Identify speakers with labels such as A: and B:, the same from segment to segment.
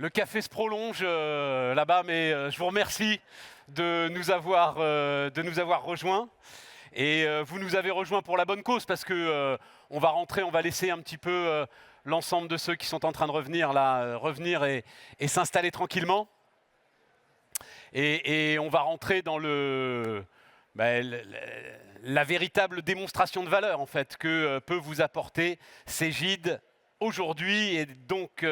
A: Le café se prolonge là-bas, mais je vous remercie de nous avoir rejoints. Et vous nous avez rejoints pour la bonne cause, parce que on va rentrer, on va laisser un petit peu l'ensemble de ceux qui sont en train de revenir là, revenir et s'installer tranquillement. Et on va rentrer dans la véritable démonstration de valeur en fait que peut vous apporter Cegid aujourd'hui. Et donc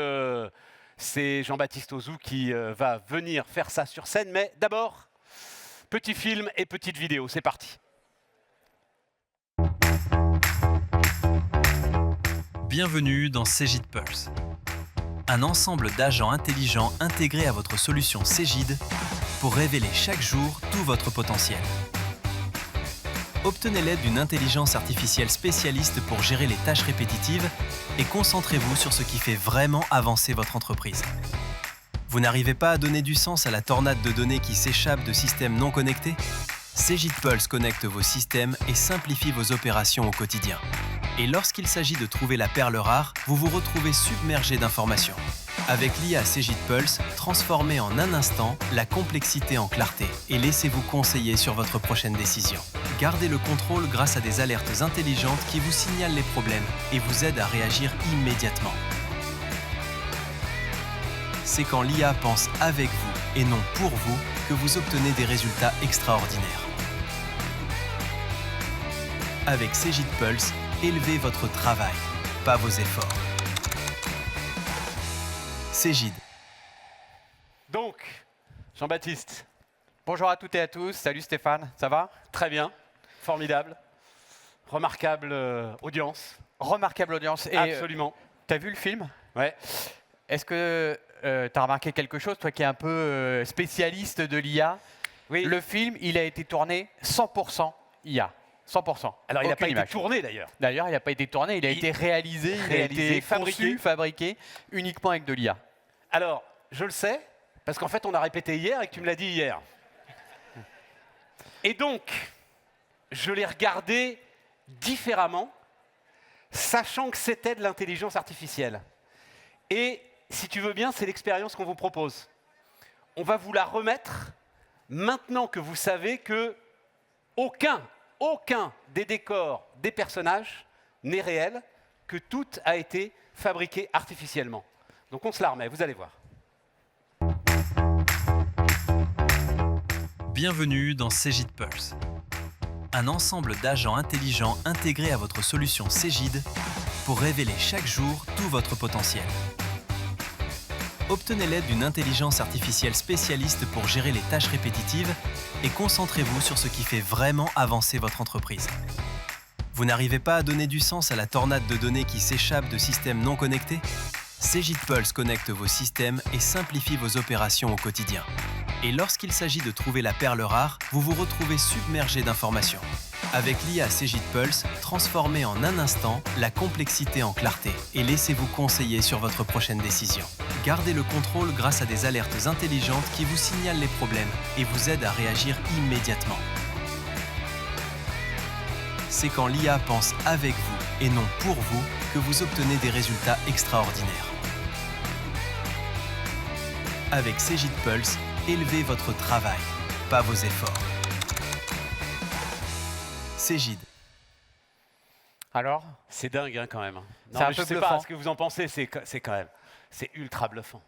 A: c'est Jean-Baptiste Auzou qui va venir faire ça sur scène. Mais d'abord, petit film et petite vidéo, c'est parti.
B: Bienvenue dans Cegid Pulse, un ensemble d'agents intelligents intégrés à votre solution Cegid pour révéler chaque jour tout votre potentiel. Obtenez l'aide d'une intelligence artificielle spécialiste pour gérer les tâches répétitives et concentrez-vous sur ce qui fait vraiment avancer votre entreprise. Vous n'arrivez pas à donner du sens à la tornade de données qui s'échappe de systèmes non connectés ? Cegid Pulse connecte vos systèmes et simplifie vos opérations au quotidien. Et lorsqu'il s'agit de trouver la perle rare, vous vous retrouvez submergé d'informations. Avec l'IA Cegid Pulse, transformez en un instant la complexité en clarté et laissez-vous conseiller sur votre prochaine décision. Gardez le contrôle grâce à des alertes intelligentes qui vous signalent les problèmes et vous aident à réagir immédiatement. C'est quand l'IA pense avec vous et non pour vous que vous obtenez des résultats extraordinaires. Avec Cegid Pulse, élevez votre travail, pas vos efforts. Cegid.
A: Donc, Jean-Baptiste.
C: Bonjour à toutes et à tous, salut Stéphane, ça va ?
A: Très bien, formidable, remarquable audience.
C: Remarquable audience. Et
A: absolument.
C: T'as vu le film ?
A: Ouais.
C: Est-ce que t'as remarqué quelque chose, toi qui es un peu spécialiste de l'IA ?
A: Oui.
C: Le film, il a été tourné 100% IA. 100%.
A: Alors, il n'a
C: Aucune
A: pas été
C: image.
A: tourné d'ailleurs.
C: D'ailleurs, il n'a pas été tourné, il a été réalisé, il a été
A: fabriqué.
C: fabriqué uniquement avec de l'IA.
A: Alors, je le sais, parce qu'en fait, on a répété hier et que tu me l'as dit hier. Et donc, je l'ai regardé différemment, sachant que c'était de l'intelligence artificielle. Et si tu veux bien, c'est l'expérience qu'on vous propose. On va vous la remettre maintenant que vous savez que aucun des décors des personnages n'est réel, que tout a été fabriqué artificiellement. Donc on se la remet, vous allez voir.
B: Bienvenue dans Cegid Pulse, un ensemble d'agents intelligents intégrés à votre solution Cegid pour révéler chaque jour tout votre potentiel. Obtenez l'aide d'une intelligence artificielle spécialiste pour gérer les tâches répétitives et concentrez-vous sur ce qui fait vraiment avancer votre entreprise. Vous n'arrivez pas à donner du sens à la tornade de données qui s'échappe de systèmes non connectés ? Cegid Pulse connecte vos systèmes et simplifie vos opérations au quotidien. Et lorsqu'il s'agit de trouver la perle rare, vous vous retrouvez submergé d'informations. Avec l'IA Cegid Pulse, transformez en un instant la complexité en clarté et laissez-vous conseiller sur votre prochaine décision. Gardez le contrôle grâce à des alertes intelligentes qui vous signalent les problèmes et vous aident à réagir immédiatement. C'est quand l'IA pense avec vous et non pour vous que vous obtenez des résultats extraordinaires. Avec Cegid Pulse, élevez votre travail, pas vos efforts. Cegid.
C: Alors ?
A: C'est dingue hein, quand même. Non,
C: C'est un
A: mais
C: peu
A: je sais
C: bluffant.
A: pas ce que vous en pensez, c'est quand même, c'est ultra bluffant.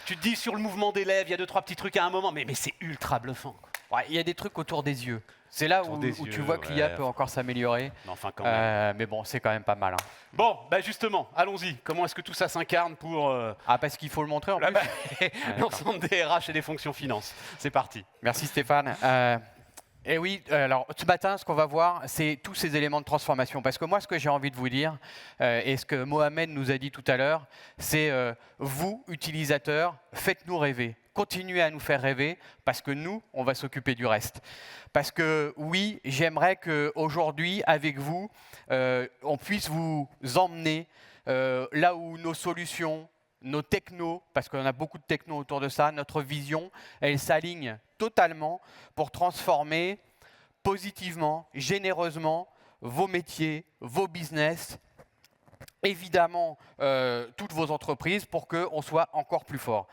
A: Tu te dis sur le mouvement des lèvres, il y a 2-3 petits trucs à un moment, mais c'est ultra bluffant, quoi.
C: Ouais, il y a des trucs autour des yeux. C'est là où tu vois que l'IA peut encore s'améliorer.
A: Mais enfin quand même.
C: Mais bon, c'est quand même pas mal. Hein.
A: Bon, bah justement, allons-y. Comment est-ce que tout ça s'incarne pour
C: Ah, parce qu'il faut le montrer en plus.
A: l'ensemble des RH et des fonctions finances. C'est parti.
C: Merci Stéphane. Et oui, alors ce matin, ce qu'on va voir, c'est tous ces éléments de transformation. Parce que moi, ce que j'ai envie de vous dire, et ce que Mohamed nous a dit tout à l'heure, c'est vous, utilisateurs, faites-nous rêver. Continuez à nous faire rêver, parce que nous, on va s'occuper du reste. Parce que oui, j'aimerais qu'aujourd'hui, avec vous, on puisse vous emmener là où nos solutions, nos technos, parce qu'on a beaucoup de technos autour de ça, notre vision, elle s'aligne totalement pour transformer positivement, généreusement vos métiers, vos business évidemment toutes vos entreprises pour qu'on soit encore plus fort.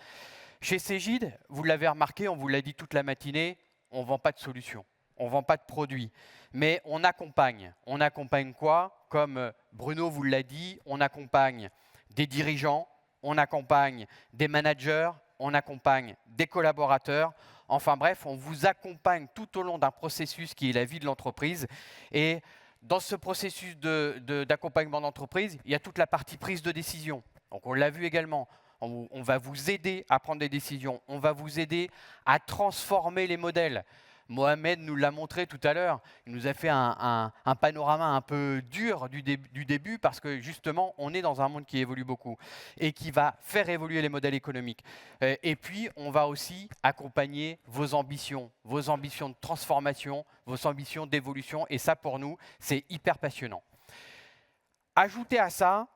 C: Chez Cegid, vous l'avez remarqué, on vous l'a dit toute la matinée, on ne vend pas de solutions, on ne vend pas de produits, mais on accompagne. On accompagne quoi? Comme Bruno vous l'a dit, on accompagne des dirigeants, on accompagne des managers, on accompagne des collaborateurs. Enfin bref, on vous accompagne tout au long d'un processus qui est la vie de l'entreprise. Et dans ce processus d'accompagnement d'entreprise, il y a toute la partie prise de décision. Donc on l'a vu également. On va vous aider à prendre des décisions. On va vous aider à transformer les modèles. Mohamed nous l'a montré tout à l'heure. Il nous a fait un panorama un peu dur du début parce que justement, on est dans un monde qui évolue beaucoup et qui va faire évoluer les modèles économiques. Et puis, on va aussi accompagner vos ambitions de transformation, vos ambitions d'évolution. Et ça, pour nous, c'est hyper passionnant. Ajoutez à ça,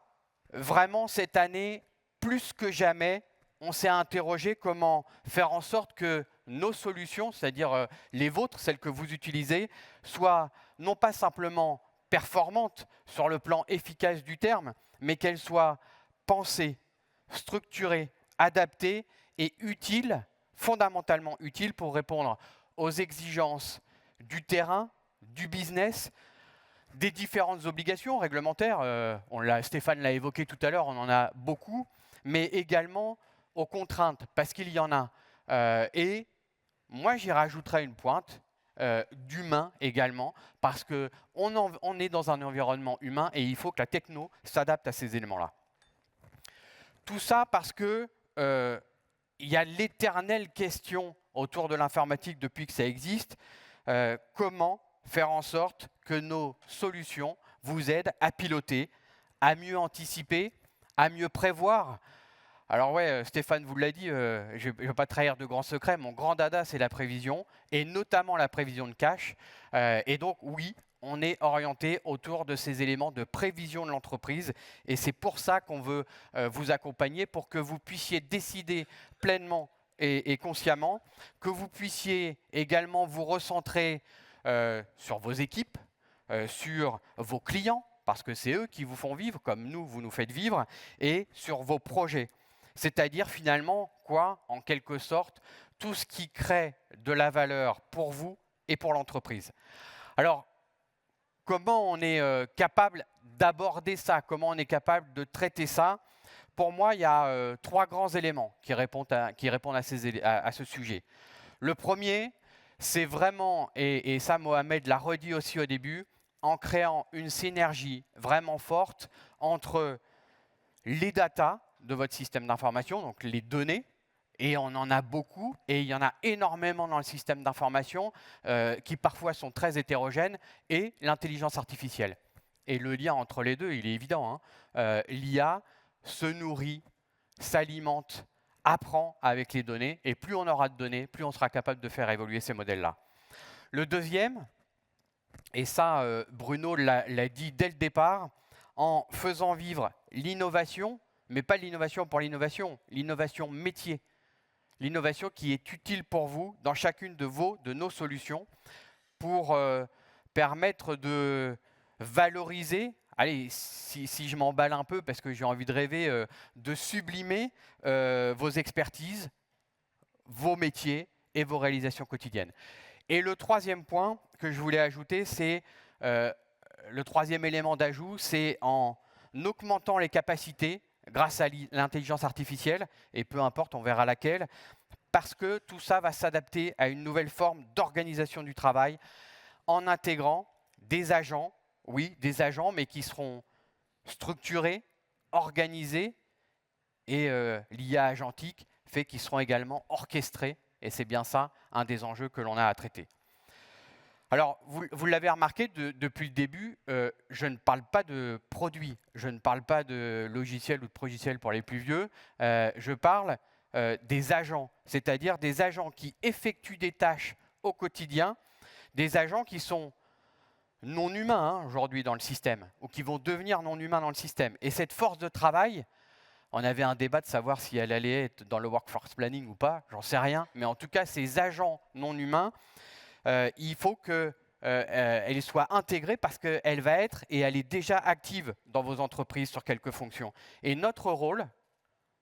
C: vraiment cette année, plus que jamais, on s'est interrogé comment faire en sorte que nos solutions, c'est-à-dire les vôtres, celles que vous utilisez, soient non pas simplement performantes sur le plan efficace du terme, mais qu'elles soient pensées, structurées, adaptées et utiles, fondamentalement utiles pour répondre aux exigences du terrain, du business, des différentes obligations réglementaires. Stéphane l'a évoqué tout à l'heure, on en a beaucoup, mais également aux contraintes, parce qu'il y en a. Et moi, j'y rajouterais une pointe d'humain également, parce qu'on est dans un environnement humain et il faut que la techno s'adapte à ces éléments-là. Tout ça parce qu'il y a l'éternelle question autour de l'informatique depuis que ça existe. Comment faire en sorte que nos solutions vous aident à piloter, à mieux anticiper, à mieux prévoir. Alors ouais, Stéphane vous l'a dit, je ne vais pas trahir de grands secrets, mon grand dada c'est la prévision, et notamment la prévision de cash. Et donc oui, on est orienté autour de ces éléments de prévision de l'entreprise, et c'est pour ça qu'on veut vous accompagner, pour que vous puissiez décider pleinement et consciemment, que vous puissiez également vous recentrer sur vos équipes, sur vos clients, parce que c'est eux qui vous font vivre, comme nous, vous nous faites vivre, et sur vos projets. C'est-à-dire finalement, quoi, en quelque sorte, tout ce qui crée de la valeur pour vous et pour l'entreprise. Alors, comment on est capable d'aborder ça? Comment on est capable de traiter ça? Pour moi, il y a 3 grands éléments qui répondent à ce sujet. Le premier, c'est vraiment, et ça Mohamed l'a redit aussi au début, en créant une synergie vraiment forte entre les datas de votre système d'information, donc les données, et on en a beaucoup, et il y en a énormément dans le système d'information qui parfois sont très hétérogènes, et l'intelligence artificielle. Et le lien entre les deux, il est évident. L'IA se nourrit, s'alimente, apprend avec les données, et plus on aura de données, plus on sera capable de faire évoluer ces modèles-là. Le deuxième, et ça Bruno l'a dit dès le départ, en faisant vivre l'innovation, mais pas l'innovation pour l'innovation, l'innovation métier, l'innovation qui est utile pour vous dans chacune de nos solutions pour permettre de valoriser, allez, si je m'emballe un peu parce que j'ai envie de rêver, de sublimer vos expertises, vos métiers et vos réalisations quotidiennes. Et le troisième point que je voulais ajouter, c'est le troisième élément d'ajout, c'est en augmentant les capacités grâce à l'intelligence artificielle, et peu importe, on verra laquelle, parce que tout ça va s'adapter à une nouvelle forme d'organisation du travail en intégrant des agents, oui, des agents, mais qui seront structurés, organisés, et l'IA agentique fait qu'ils seront également orchestrés, et c'est bien ça un des enjeux que l'on a à traiter. Alors, vous l'avez remarqué depuis le début, je ne parle pas de produits, je ne parle pas de logiciels ou de progiciels pour les plus vieux, je parle des agents, c'est-à-dire des agents qui effectuent des tâches au quotidien, des agents qui sont non humains aujourd'hui dans le système, ou qui vont devenir non humains dans le système. Et cette force de travail, on avait un débat de savoir si elle allait être dans le workforce planning ou pas, j'en sais rien, mais en tout cas, ces agents non humains, il faut que elle soit intégrée parce qu'elle va être et elle est déjà active dans vos entreprises sur quelques fonctions. Et notre rôle,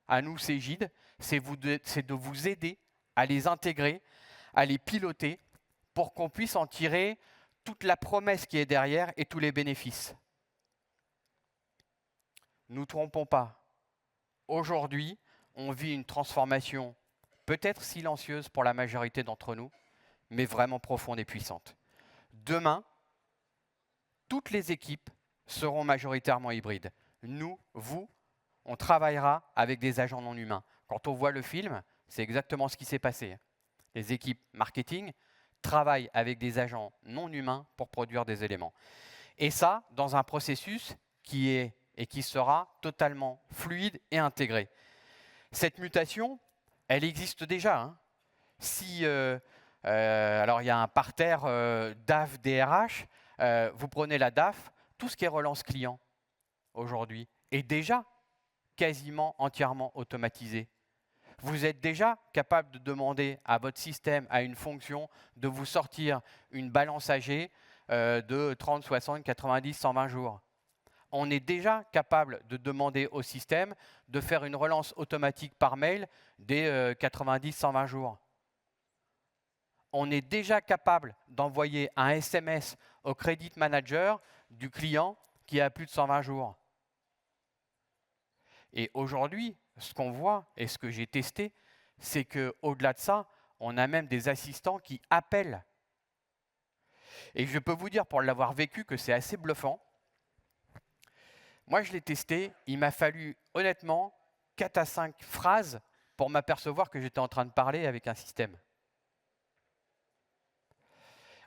C: à nous, Cégide, c'est de vous aider à les intégrer, à les piloter pour qu'on puisse en tirer toute la promesse qui est derrière et tous les bénéfices. Ne nous trompons pas. Aujourd'hui, on vit une transformation peut-être silencieuse pour la majorité d'entre nous, mais vraiment profonde et puissante. Demain, toutes les équipes seront majoritairement hybrides. Nous, vous, on travaillera avec des agents non humains. Quand on voit le film, c'est exactement ce qui s'est passé. Les équipes marketing travaillent avec des agents non humains pour produire des éléments. Et ça, dans un processus qui est et qui sera totalement fluide et intégré. Cette mutation, elle existe déjà. Hein. Alors il y a un parterre DAF, DRH, vous prenez la DAF, tout ce qui est relance client aujourd'hui est déjà quasiment entièrement automatisé. Vous êtes déjà capable de demander à votre système, à une fonction, de vous sortir une balance AG de 30, 60, 90, 120 jours. On est déjà capable de demander au système de faire une relance automatique par mail des 90, 120 jours. On est déjà capable d'envoyer un SMS au credit manager du client qui a plus de 120 jours. Et aujourd'hui, ce qu'on voit et ce que j'ai testé, c'est qu'au-delà de ça, on a même des assistants qui appellent. Et je peux vous dire, pour l'avoir vécu, que c'est assez bluffant. Moi, je l'ai testé, il m'a fallu honnêtement 4 à 5 phrases pour m'apercevoir que j'étais en train de parler avec un système.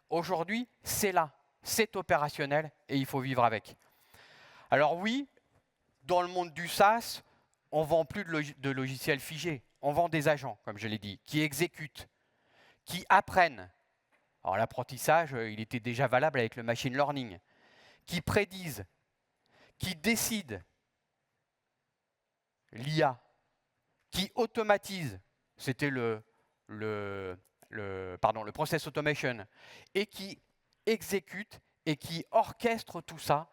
C: Aujourd'hui, c'est là, c'est opérationnel et il faut vivre avec. Alors oui, dans le monde du SaaS, on ne vend plus de logiciels figés, on vend des agents, comme je l'ai dit, qui exécutent, qui apprennent. Alors l'apprentissage, il était déjà valable avec le machine learning, qui prédisent, qui décide, l'IA, qui automatise, c'était le process automation, et qui exécute et qui orchestre tout ça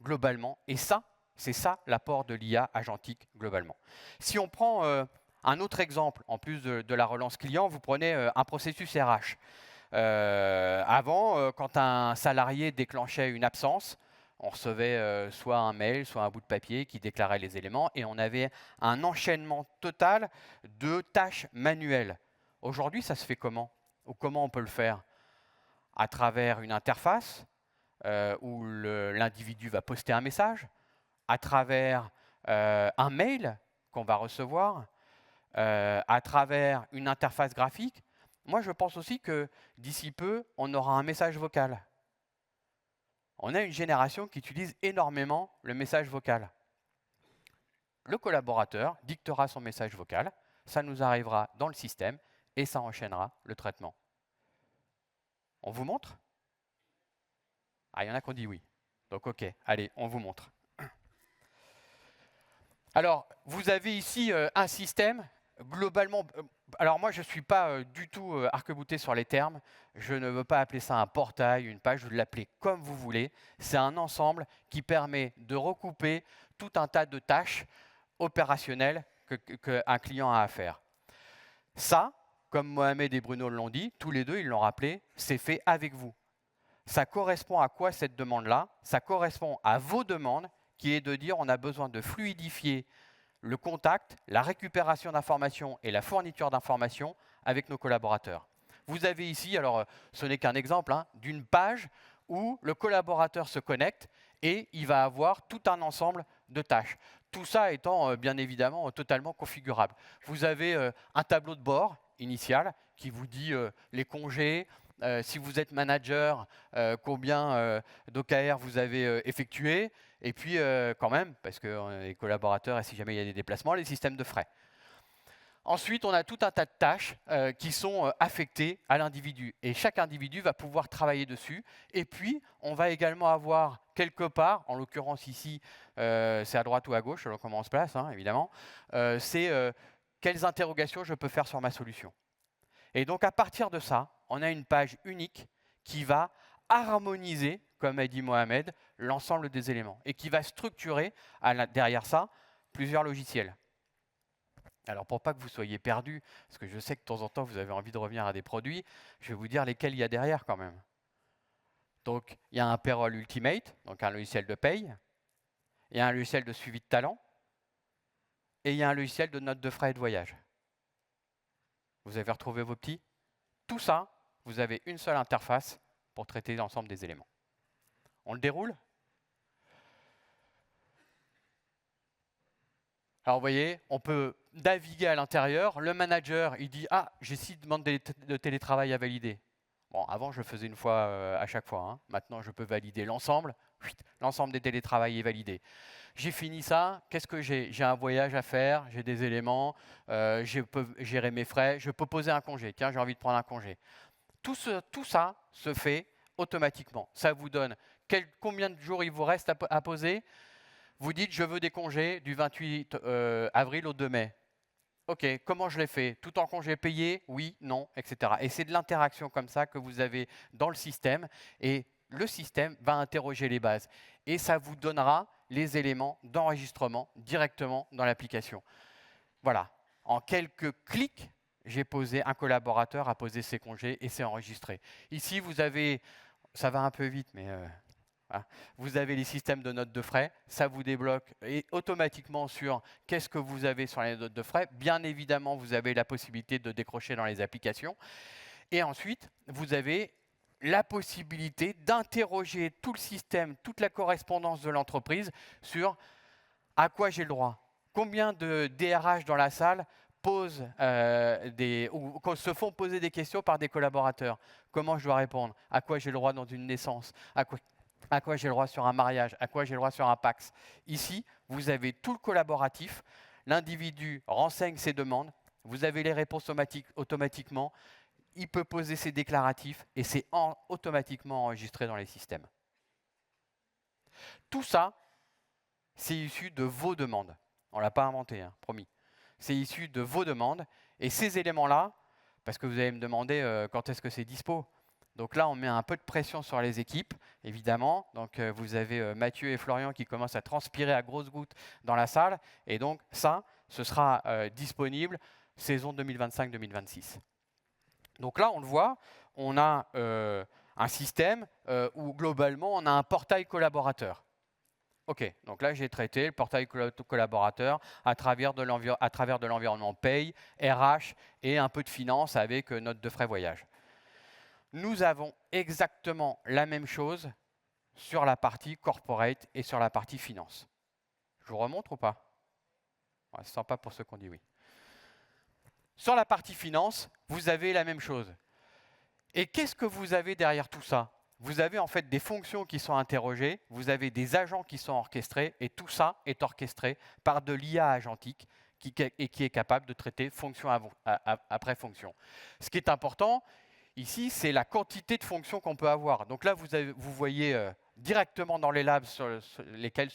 C: globalement. Et ça, c'est ça l'apport de l'IA agentique globalement. Si on prend un autre exemple, en plus de la relance client, vous prenez un processus RH. Avant, quand un salarié déclenchait une absence, on recevait soit un mail, soit un bout de papier qui déclarait les éléments et on avait un enchaînement total de tâches manuelles. Aujourd'hui, ça se fait comment? Ou comment on peut le faire? À travers une interface où l'individu va poster un message, à travers un mail qu'on va recevoir, à travers une interface graphique. Moi, je pense aussi que d'ici peu, on aura un message vocal. On a une génération qui utilise énormément le message vocal. Le collaborateur dictera son message vocal, ça nous arrivera dans le système et ça enchaînera le traitement. On vous montre? Ah, il y en a qui ont dit oui. Donc ok, allez, on vous montre. Alors, vous avez ici un système globalement. Alors moi, je ne suis pas du tout arc-bouté sur les termes. Je ne veux pas appeler ça un portail, une page, je veux l'appeler comme vous voulez. C'est un ensemble qui permet de recouper tout un tas de tâches opérationnelles qu'un client a à faire. Ça, comme Mohamed et Bruno l'ont dit, tous les deux, ils l'ont rappelé, c'est fait avec vous. Ça correspond à quoi cette demande-là? Ça correspond à vos demandes, qui est de dire on a besoin de fluidifier le contact, la récupération d'informations et la fourniture d'informations avec nos collaborateurs. Vous avez ici, alors ce n'est qu'un exemple, hein, d'une page où le collaborateur se connecte et il va avoir tout un ensemble de tâches. Tout ça étant bien évidemment totalement configurable. Vous avez un tableau de bord initial qui vous dit les congés, si vous êtes manager, combien d'OKR vous avez effectué, et puis quand même, parce que les collaborateurs, et si jamais il y a des déplacements, les systèmes de frais. Ensuite, on a tout un tas de tâches qui sont affectées à l'individu. Et chaque individu va pouvoir travailler dessus. Et puis, on va également avoir quelque part, en l'occurrence ici, c'est à droite ou à gauche, selon comment on se place, hein, évidemment, c'est quelles interrogations je peux faire sur ma solution. Et donc, à partir de ça, on a une page unique qui va harmoniser, comme a dit Mohamed, l'ensemble des éléments et qui va structurer derrière ça plusieurs logiciels. Alors pour pas que vous soyez perdus, parce que je sais que de temps en temps vous avez envie de revenir à des produits, je vais vous dire lesquels il y a derrière quand même. Donc il y a un Payroll Ultimate, donc un logiciel de paye, il y a un logiciel de suivi de talent, et il y a un logiciel de notes de frais et de voyage. Vous avez retrouvé vos petits? Tout ça, vous avez une seule interface pour traiter l'ensemble des éléments. On le déroule? Alors vous voyez, on peut naviguer à l'intérieur. Le manager, il dit « Ah, j'ai 6 demandes de télétravail à valider ». Bon, avant, je le faisais une fois à chaque fois. Hein. Maintenant, je peux valider l'ensemble. L'ensemble des télétravails est validé. J'ai fini ça. Qu'est-ce que j'ai? J'ai un voyage à faire, j'ai des éléments, je peux gérer mes frais, je peux poser un congé. Tiens, j'ai envie de prendre un congé. Tout ça se fait automatiquement. Ça vous donne combien de jours il vous reste à poser. Vous dites, je veux des congés du 28 avril au 2 mai. OK, comment je l'ai fait? Tout en congé payé? Oui, non, etc. Et c'est de l'interaction comme ça que vous avez dans le système. Et le système va interroger les bases. Et ça vous donnera les éléments d'enregistrement directement dans l'application. Voilà. En quelques clics, un collaborateur a posé ses congés et c'est enregistré. Ici, vous avez, ça va un peu vite, mais voilà. Vous avez les systèmes de notes de frais, ça vous débloque et automatiquement sur qu'est-ce que vous avez sur les notes de frais. Bien évidemment, vous avez la possibilité de décrocher dans les applications. Et ensuite, vous avez la possibilité d'interroger tout le système, toute la correspondance de l'entreprise sur à quoi j'ai le droit. Combien de DRH dans la salle se font poser des questions par des collaborateurs? Comment je dois répondre? À quoi j'ai le droit dans une naissance? À quoi j'ai le droit sur un mariage? À quoi j'ai le droit sur un PAX? Ici, vous avez tout le collaboratif. L'individu renseigne ses demandes. Vous avez les réponses automatiquement. Il peut poser ses déclaratifs et c'est automatiquement enregistré dans les systèmes. Tout ça, c'est issu de vos demandes. On ne l'a pas inventé, hein, promis. C'est issu de vos demandes. Et ces éléments-là, parce que vous allez me demander quand est-ce que c'est dispo. Donc là, on met un peu de pression sur les équipes, évidemment. Donc vous avez Mathieu et Florian qui commencent à transpirer à grosses gouttes dans la salle. Et donc ça, ce sera disponible saison 2025-2026. Donc là, on le voit, on a un système où globalement, on a un portail collaborateur. OK, donc là, j'ai traité le portail collaborateur à travers de l'environnement paye, RH et un peu de finance avec note de frais voyage. Nous avons exactement la même chose sur la partie corporate et sur la partie finance. Je vous remontre ou pas? Ouais, c'est sympa pour ceux qui ont dit oui. Sur la partie finance, vous avez la même chose. Et qu'est-ce que vous avez derrière tout ça? Vous avez en fait des fonctions qui sont interrogées, vous avez des agents qui sont orchestrés, et tout ça est orchestré par de l'IA agentique qui est capable de traiter fonction après fonction. Ce qui est important ici, c'est la quantité de fonctions qu'on peut avoir. Donc là, vous voyez directement dans les labs sur lesquels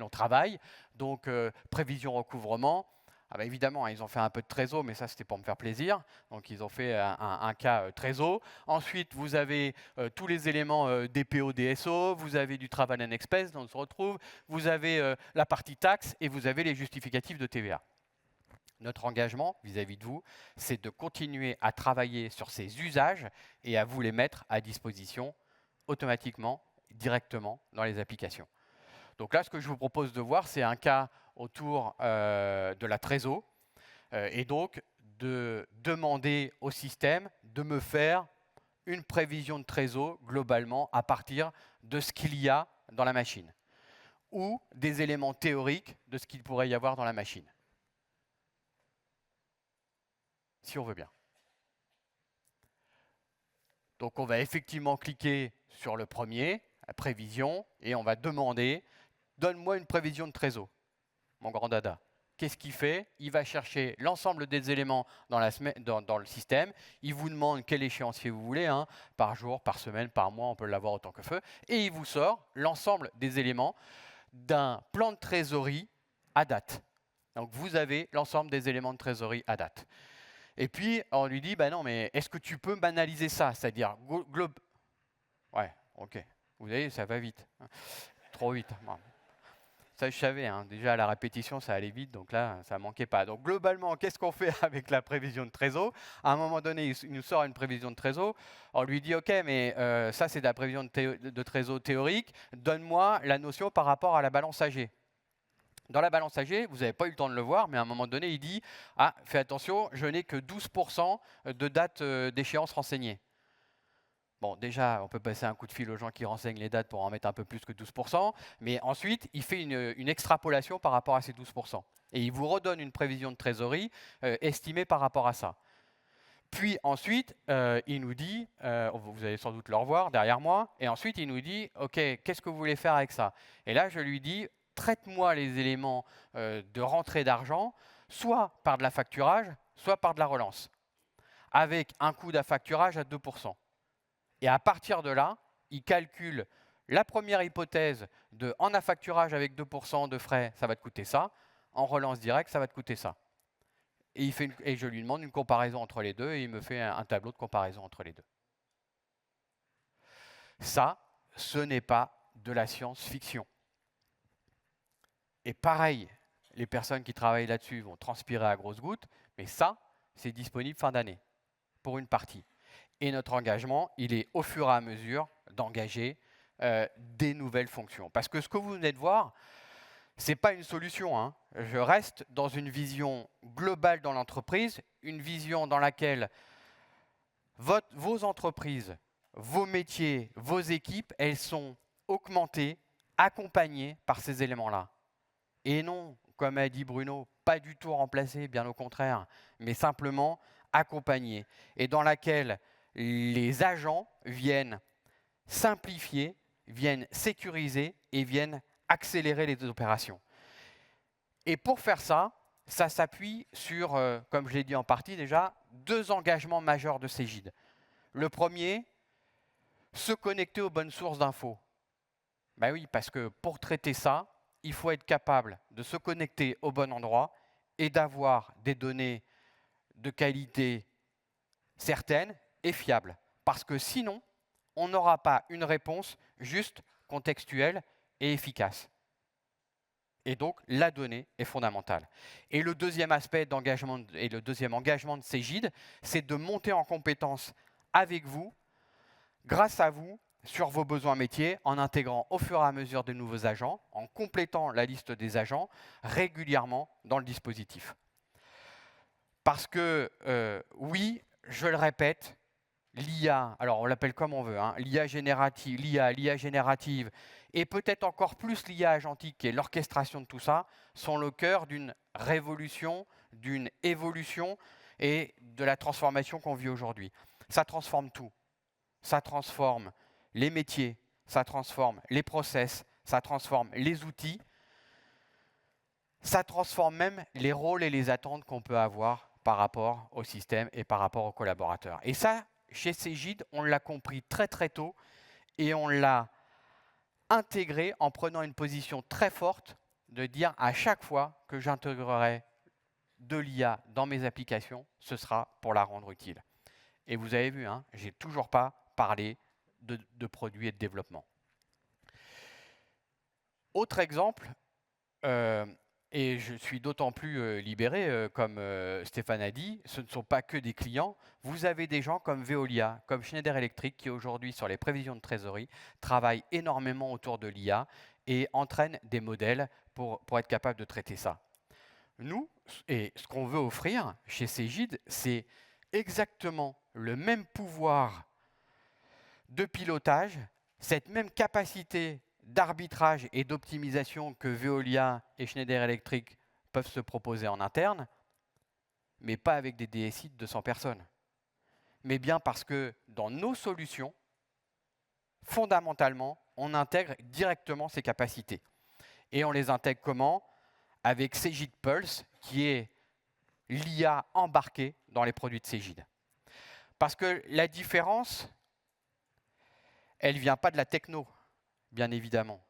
C: on travaille, donc prévision recouvrement. Ah bah évidemment, hein, ils ont fait un peu de trésor, mais ça, c'était pour me faire plaisir. Donc, ils ont fait un cas trésor. Ensuite, vous avez tous les éléments DPO, DSO. Vous avez du Travel and Expense, dont on se retrouve. Vous avez la partie taxe et vous avez les justificatifs de TVA. Notre engagement vis-à-vis de vous, c'est de continuer à travailler sur ces usages et à vous les mettre à disposition automatiquement, directement dans les applications. Donc là, ce que je vous propose de voir, c'est un cas autour de la trésor et donc de demander au système de me faire une prévision de trésor globalement à partir de ce qu'il y a dans la machine ou des éléments théoriques de ce qu'il pourrait y avoir dans la machine. Si on veut bien. Donc on va effectivement cliquer sur le premier, la prévision, et on va demander « Donne-moi une prévision de trésor ». Mon grand dada. Qu'est-ce qu'il fait? Il va chercher l'ensemble des éléments dans le système. Il vous demande quel échéancier vous voulez, hein, par jour, par semaine, par mois, on peut l'avoir autant que feu. Et il vous sort l'ensemble des éléments d'un plan de trésorerie à date. Donc vous avez l'ensemble des éléments de trésorerie à date. Et puis on lui dit, bah non, mais est-ce que tu peux m'analyser ça? C'est-à-dire, Ouais, ok. Vous voyez, ça va vite. Trop vite. Bon. Ça, je savais. Hein. Déjà, à la répétition, ça allait vite. Donc là, ça ne manquait pas. Donc globalement, qu'est-ce qu'on fait avec la prévision de trésor? À un moment donné, il nous sort une prévision de trésor. On lui dit, OK, mais ça, c'est de la prévision de trésor théorique. Donne-moi la notion par rapport à la balance AG. Dans la balance AG, vous n'avez pas eu le temps de le voir, mais à un moment donné, il dit « Ah, fais attention, je n'ai que 12% de dates d'échéance renseignées. » Bon, déjà, on peut passer un coup de fil aux gens qui renseignent les dates pour en mettre un peu plus que 12%, mais ensuite, il fait une extrapolation par rapport à ces 12%. Et il vous redonne une prévision de trésorerie estimée par rapport à ça. Puis ensuite, il nous dit, vous allez sans doute le revoir derrière moi, et ensuite il nous dit « Ok, qu'est-ce que vous voulez faire avec ça ?» Et là, je lui dis « Traite-moi les éléments de rentrée d'argent, soit par de la facturage, soit par de la relance, avec un coût d'affacturage à 2%. » Et à partir de là, il calcule la première hypothèse de en affacturage avec 2% de frais, ça va te coûter ça, en relance directe, ça va te coûter ça. Et, et je lui demande une comparaison entre les deux et il me fait un tableau de comparaison entre les deux. Ça, ce n'est pas de la science-fiction. Et pareil, les personnes qui travaillent là-dessus vont transpirer à grosses gouttes, mais ça, c'est disponible fin d'année, pour une partie. Et notre engagement, il est au fur et à mesure d'engager des nouvelles fonctions. Parce que ce que vous venez de voir, ce n'est pas une solution. Hein. Je reste dans une vision globale dans l'entreprise, une vision dans laquelle vos entreprises, vos métiers, vos équipes, elles sont augmentées, accompagnées par ces éléments-là. Et non, comme a dit Bruno, pas du tout remplacées, bien au contraire, mais simplement accompagnées. Et dans laquelle les agents viennent simplifier, viennent sécuriser et viennent accélérer les opérations. Et pour faire ça, ça s'appuie sur, comme je l'ai dit en partie déjà, 2 engagements majeurs de Cégide. Le premier, se connecter aux bonnes sources d'infos. Ben oui, parce que pour traiter ça, il faut être capable de se connecter au bon endroit et d'avoir des données de qualité certaine et fiable. Parce que sinon, on n'aura pas une réponse juste, contextuelle et efficace. Et donc, la donnée est fondamentale. Et le deuxième aspect d'engagement et le deuxième engagement de Cégide, c'est de monter en compétence avec vous, grâce à vous, sur vos besoins métiers, en intégrant au fur et à mesure de nouveaux agents, en complétant la liste des agents régulièrement dans le dispositif. Parce que, oui, je le répète, l'IA, alors on l'appelle comme on veut, hein, l'IA générative, et peut-être encore plus l'IA agentique, qui est l'orchestration de tout ça, sont le cœur d'une révolution, d'une évolution et de la transformation qu'on vit aujourd'hui. Ça transforme tout. Ça transforme les métiers, ça transforme les process, ça transforme les outils, ça transforme même les rôles et les attentes qu'on peut avoir par rapport au système et par rapport aux collaborateurs. Et ça, chez Cégide, on l'a compris très très tôt et on l'a intégré en prenant une position très forte de dire à chaque fois que j'intégrerai de l'IA dans mes applications, ce sera pour la rendre utile. Et vous avez vu, hein, je n'ai toujours pas parlé de produits et de développement. Autre exemple, et je suis d'autant plus libéré, comme Stéphane a dit, ce ne sont pas que des clients. Vous avez des gens comme Veolia, comme Schneider Electric, qui aujourd'hui, sur les prévisions de trésorerie, travaillent énormément autour de l'IA et entraînent des modèles pour être capable de traiter ça. Nous, et ce qu'on veut offrir chez Cégide, c'est exactement le même pouvoir de pilotage, cette même capacité d'arbitrage et d'optimisation que Veolia et Schneider Electric peuvent se proposer en interne, mais pas avec des DSI de 200 personnes. Mais bien parce que dans nos solutions, fondamentalement, on intègre directement ces capacités. Et on les intègre comment? Avec Cégide Pulse, qui est l'IA embarquée dans les produits de Cégide. Parce que la différence, elle ne vient pas de la techno, bien évidemment.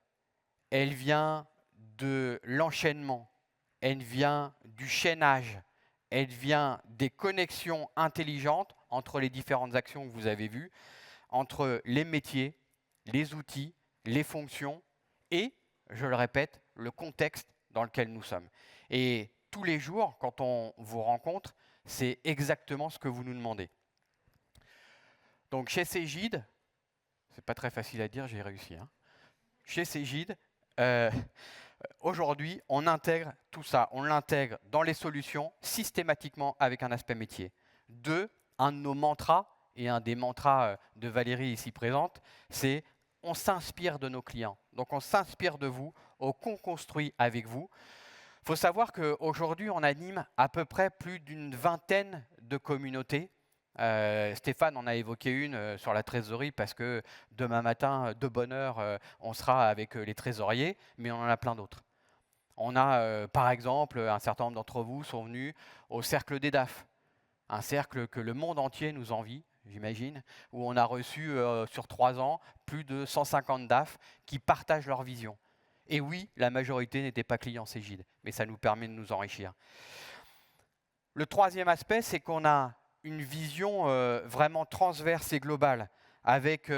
C: Elle vient de l'enchaînement, elle vient du chaînage, elle vient des connexions intelligentes entre les différentes actions que vous avez vues, entre les métiers, les outils, les fonctions et, je le répète, le contexte dans lequel nous sommes. Et tous les jours, quand on vous rencontre, c'est exactement ce que vous nous demandez. Donc chez Cegid, c'est pas très facile à dire, j'ai réussi. Chez Cegid, aujourd'hui, on intègre tout ça. On l'intègre dans les solutions systématiquement avec un aspect métier. Un de nos mantras, et un des mantras de Valérie ici présente, c'est on s'inspire de nos clients. Donc on s'inspire de vous, on co-construit avec vous. Il faut savoir qu'aujourd'hui, on anime à peu près plus d'une vingtaine de communautés. Stéphane en a évoqué une sur la trésorerie parce que demain matin, de bonne heure, on sera avec les trésoriers, mais on en a plein d'autres. On a, par exemple, un certain nombre d'entre vous sont venus au cercle des DAF, un cercle que le monde entier nous envie, j'imagine, où on a reçu sur 3 ans plus de 150 DAF qui partagent leur vision. Et oui, la majorité n'était pas client Cegid, mais ça nous permet de nous enrichir. Le troisième aspect, c'est qu'on a une vision vraiment transverse et globale, avec,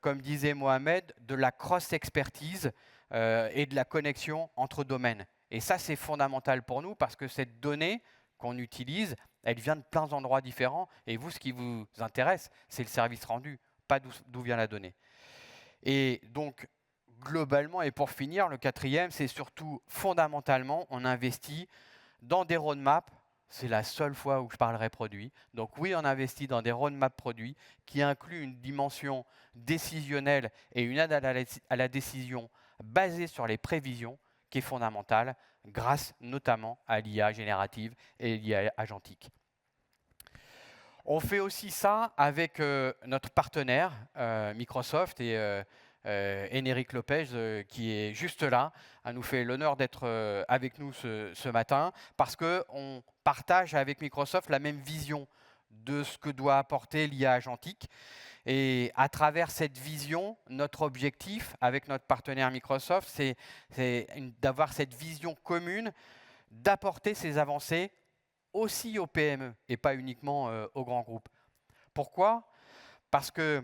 C: comme disait Mohamed, de la cross-expertise et de la connexion entre domaines. Et ça, c'est fondamental pour nous, parce que cette donnée qu'on utilise, elle vient de plein d'endroits différents, et vous, ce qui vous intéresse, c'est le service rendu, pas d'où vient la donnée. Et donc, globalement, et pour finir, le quatrième, c'est surtout fondamentalement, on investit dans des roadmaps. C'est la seule fois où je parlerai produit. Donc oui, on investit dans des roadmaps produits qui incluent une dimension décisionnelle et une aide à la décision basée sur les prévisions qui est fondamentale, grâce notamment à l'IA générative et l'IA agentique. On fait aussi ça avec notre partenaire Microsoft et Enric Lopez, qui est juste là, nous fait l'honneur d'être avec nous ce matin, parce qu'on partage avec Microsoft la même vision de ce que doit apporter l'IA agentique. Et à travers cette vision, notre objectif avec notre partenaire Microsoft, c'est d'avoir cette vision commune, d'apporter ces avancées aussi aux PME et pas uniquement aux grands groupes. Pourquoi ? Parce que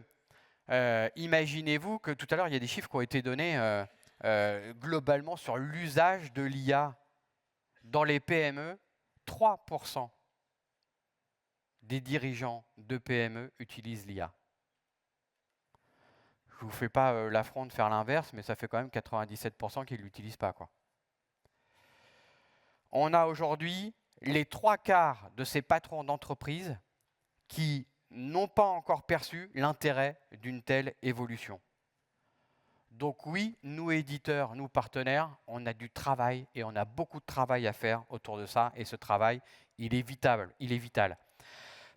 C: imaginez-vous que tout à l'heure, il y a des chiffres qui ont été donnés globalement sur l'usage de l'IA dans les PME. 3% des dirigeants de PME utilisent l'IA. Je ne vous fais pas l'affront de faire l'inverse, mais ça fait quand même 97% qui ne l'utilisent pas, quoi. On a aujourd'hui les 3/4 de ces patrons d'entreprise qui n'ont pas encore perçu l'intérêt d'une telle évolution. Donc oui, nous éditeurs, nous partenaires, on a du travail et on a beaucoup de travail à faire autour de ça. Et ce travail, il est vital.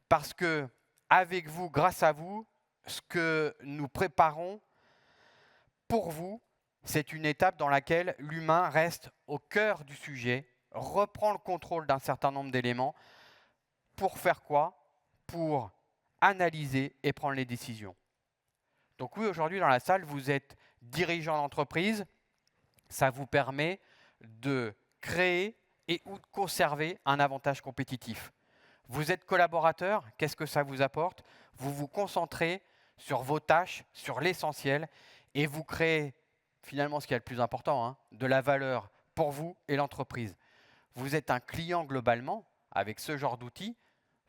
C: Parce que avec vous, grâce à vous, ce que nous préparons pour vous, c'est une étape dans laquelle l'humain reste au cœur du sujet, reprend le contrôle d'un certain nombre d'éléments. Pour faire quoi ? Pour analyser et prendre les décisions. Donc oui, aujourd'hui dans la salle, vous êtes dirigeant d'entreprise. Ça vous permet de créer et ou de conserver un avantage compétitif. Vous êtes collaborateur, qu'est-ce que ça vous apporte ? Vous vous concentrez sur vos tâches, sur l'essentiel, et vous créez finalement ce qui est le plus important, de la valeur pour vous et l'entreprise. Vous êtes un client globalement, avec ce genre d'outils,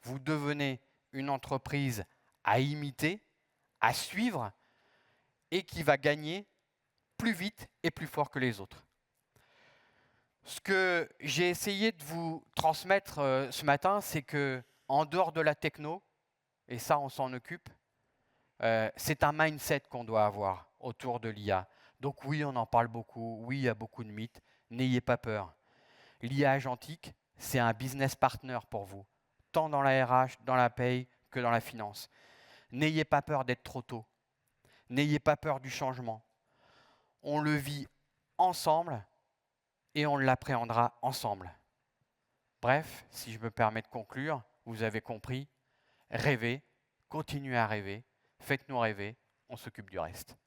C: vous devenez une entreprise à imiter, à suivre, et qui va gagner plus vite et plus fort que les autres. Ce que j'ai essayé de vous transmettre ce matin, c'est que en dehors de la techno, et ça on s'en occupe, c'est un mindset qu'on doit avoir autour de l'IA. Donc oui, on en parle beaucoup, oui, il y a beaucoup de mythes, n'ayez pas peur. L'IA agentique, c'est un business partner pour vous, tant dans la RH, dans la paye que dans la finance. N'ayez pas peur d'être trop tôt. N'ayez pas peur du changement. On le vit ensemble et on l'appréhendera ensemble. Bref, si je me permets de conclure, vous avez compris, rêvez, continuez à rêver, faites-nous rêver, on s'occupe du reste.